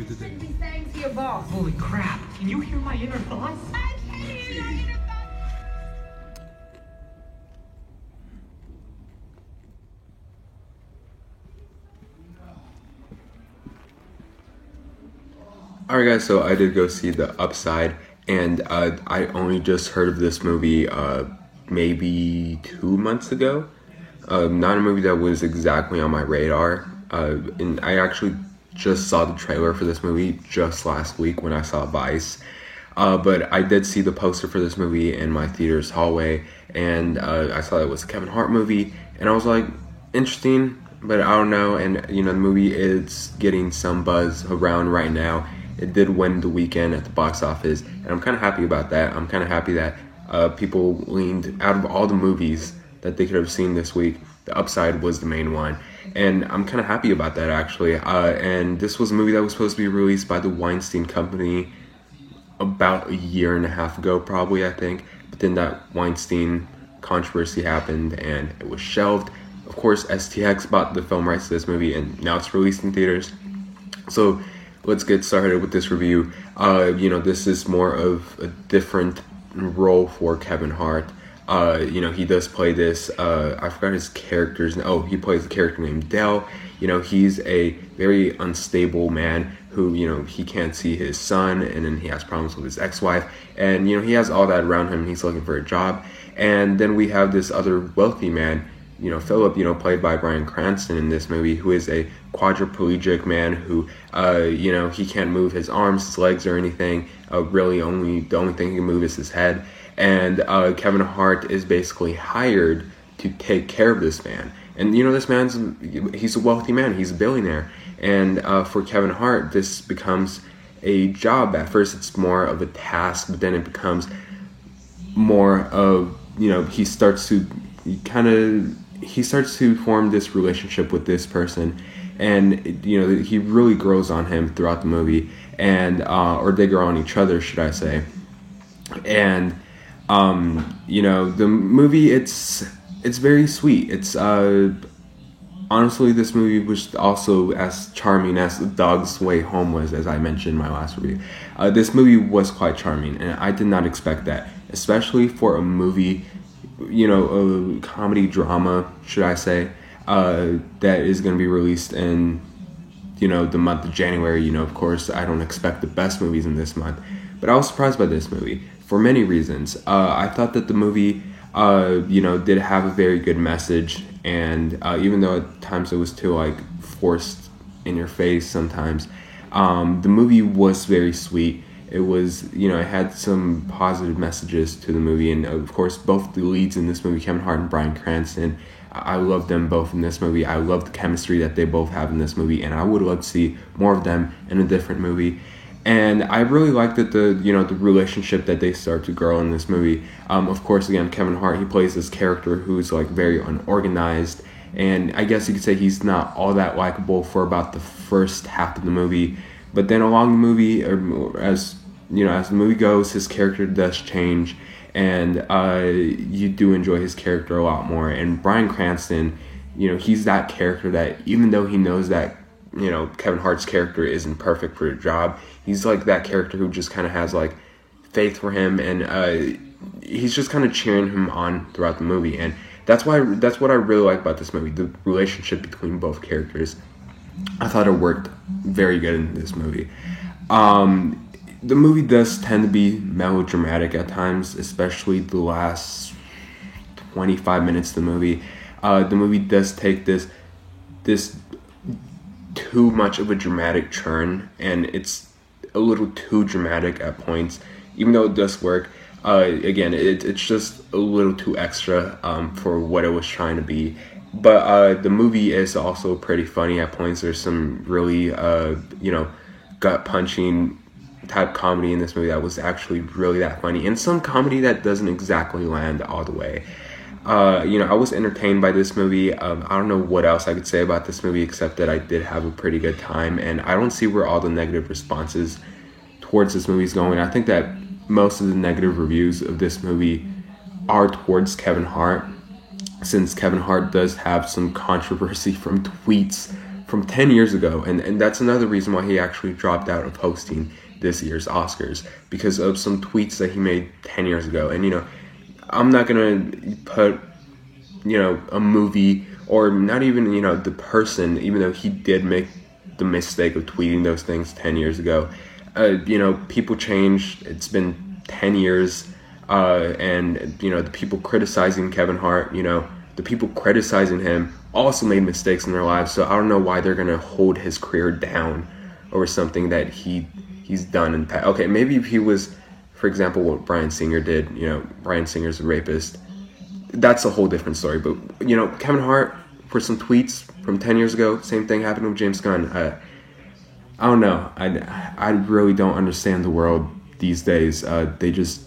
should be saying to your boss. Holy crap, can you hear my inner thoughts? I can hear your inner thoughts. Alright guys, so I did go see The Upside, and I only just heard of this movie maybe 2 months ago. Not a movie that was exactly on my radar, and I actually just saw the trailer for this movie just last week when I saw Vice. But I did see the poster for this movie in my theater's hallway, and I saw it was a Kevin Hart movie, and I was like, interesting, but I don't know. And you know, the movie is getting some buzz around right now. It did win the weekend at the box office, and I'm kind of happy about that. I'm kind of happy that people leaned out of all the movies that they could have seen this week. The Upside was the main one, and I'm kind of happy about that actually. And this was a movie that was supposed to be released by the Weinstein Company about a year and a half ago, probably, I think. But then that Weinstein controversy happened, and it was shelved. Of course, STX bought the film rights to this movie, and now it's released in theaters. So let's get started with this review. You know, this is more of a different role for Kevin Hart. You know, he does play this, I forgot his character's name. Oh, he plays the character named Dell. You know, he's a very unstable man who, you know, he can't see his son, and then he has problems with his ex-wife. And, you know, he has all that around him. He's looking for a job. And then we have this other wealthy man, you know, Philip, you know, played by Bryan Cranston in this movie, who is a quadriplegic man who, you know, he can't move his arms, his legs, or anything. Really, the only thing he can move is his head. And Kevin Hart is basically hired to take care of this man. And, you know, this he's a wealthy man. He's a billionaire. And for Kevin Hart, this becomes a job. At first, it's more of a task, but then it becomes more of, you know, he starts to form this relationship with this person, and you know, he really grows on him throughout the movie, and or they grow on each other, should I say. And you know, the movie, it's very sweet. It's honestly, this movie was also as charming as The Dog's Way Home was, as I mentioned in my last review. This movie was quite charming, and I did not expect that, especially for a movie, you know, a comedy drama, should I say, that is going to be released in, you know, the month of January. You know, of course, I don't expect the best movies in this month, but I was surprised by this movie for many reasons. I thought that the movie, you know, did have a very good message, and even though at times it was too, like, forced in your face sometimes, the movie was very sweet. It was, you know, it had some positive messages to the movie, and of course, both the leads in this movie, Kevin Hart and Bryan Cranston, I love them both in this movie. I love the chemistry that they both have in this movie, and I would love to see more of them in a different movie. And I really like that the relationship that they start to grow in this movie. Of course, again, Kevin Hart, he plays this character who's like very unorganized, and I guess you could say he's not all that likable for about the first half of the movie. But then along the movie, as you know, as the movie goes, his character does change, and you do enjoy his character a lot more. And Bryan Cranston, you know, he's that character that, even though he knows that, you know, Kevin Hart's character isn't perfect for the job, he's like that character who just kind of has like faith for him, and he's just kind of cheering him on throughout the movie. And that's what I really like about this movie, the relationship between both characters. I thought it worked very good in this movie. The movie does tend to be melodramatic at times, especially the last 25 minutes of the movie. The movie does take this too much of a dramatic turn, and it's a little too dramatic at points. Even though it does work, again, it's just a little too extra for what it was trying to be. But the movie is also pretty funny at points. There's some really, you know, gut-punching type comedy in this movie that was actually really that funny, and some comedy that doesn't exactly land all the way. You know, I was entertained by this movie. I don't know what else I could say about this movie except that I did have a pretty good time, and I don't see where all the negative responses towards this movie is going. I think that most of the negative reviews of this movie are towards Kevin Hart, since Kevin Hart does have some controversy from tweets from 10 years ago. And that's another reason why he actually dropped out of hosting this year's Oscars, because of some tweets that he made 10 years ago. And, I'm not going to put, a movie, or not even, the person, even though he did make the mistake of tweeting those things 10 years ago. People change. It's been 10 years. And, the people criticizing Kevin Hart, the people criticizing him also made mistakes in their lives. So I don't know why they're going to hold his career down over something that he's done in the past. Okay, maybe if he was, for example, what Bryan Singer did, Bryan Singer's a rapist. That's a whole different story. But, Kevin Hart, for some tweets from 10 years ago, same thing happened with James Gunn. I don't know. I really don't understand the world these days. They just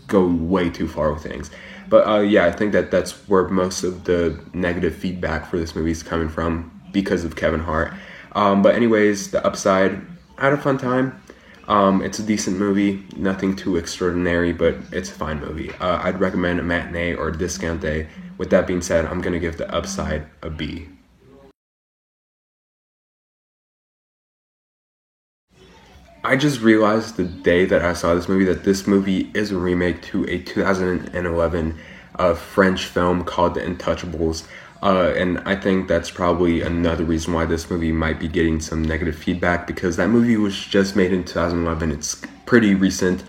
go way too far with things. But I think that's where most of the negative feedback for this movie is coming from, because of Kevin Hart. But anyways, the upside, I had a fun time. It's a decent movie, nothing too extraordinary, but it's a fine movie. I'd recommend a matinee or a discount day. With that being said, I'm going to give the upside a B. I just realized the day that I saw this movie that this movie is a remake to a 2011 French film called The Untouchables. And I think that's probably another reason why this movie might be getting some negative feedback, because that movie was just made in 2011. It's pretty recent,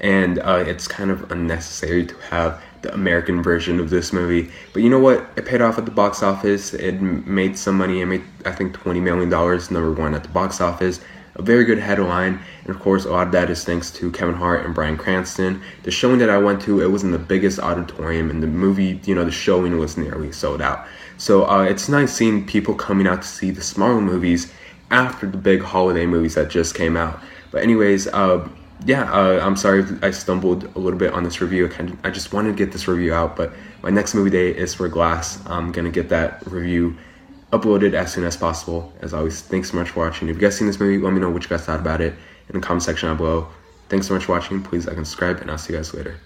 and it's kind of unnecessary to have the American version of this movie. But you know what? It paid off at the box office. It made some money. It made, I think, $20 million, number one at the box office. A very good headline, and of course a lot of that is thanks to Kevin Hart and Bryan Cranston. The showing that I went to, it was in the biggest auditorium, and the movie, the showing was nearly sold out. So it's nice seeing people coming out to see the smaller movies after the big holiday movies that just came out. But anyways, I'm sorry if I stumbled a little bit on this review. I just wanted to get this review out, but my next movie day is for Glass. I'm going to get that review uploaded as soon as possible. As always, thanks so much for watching. If you guys seen this movie, let me know what you guys thought about it in the comment section down below. Thanks so much for watching. Please like and subscribe, and I'll see you guys later.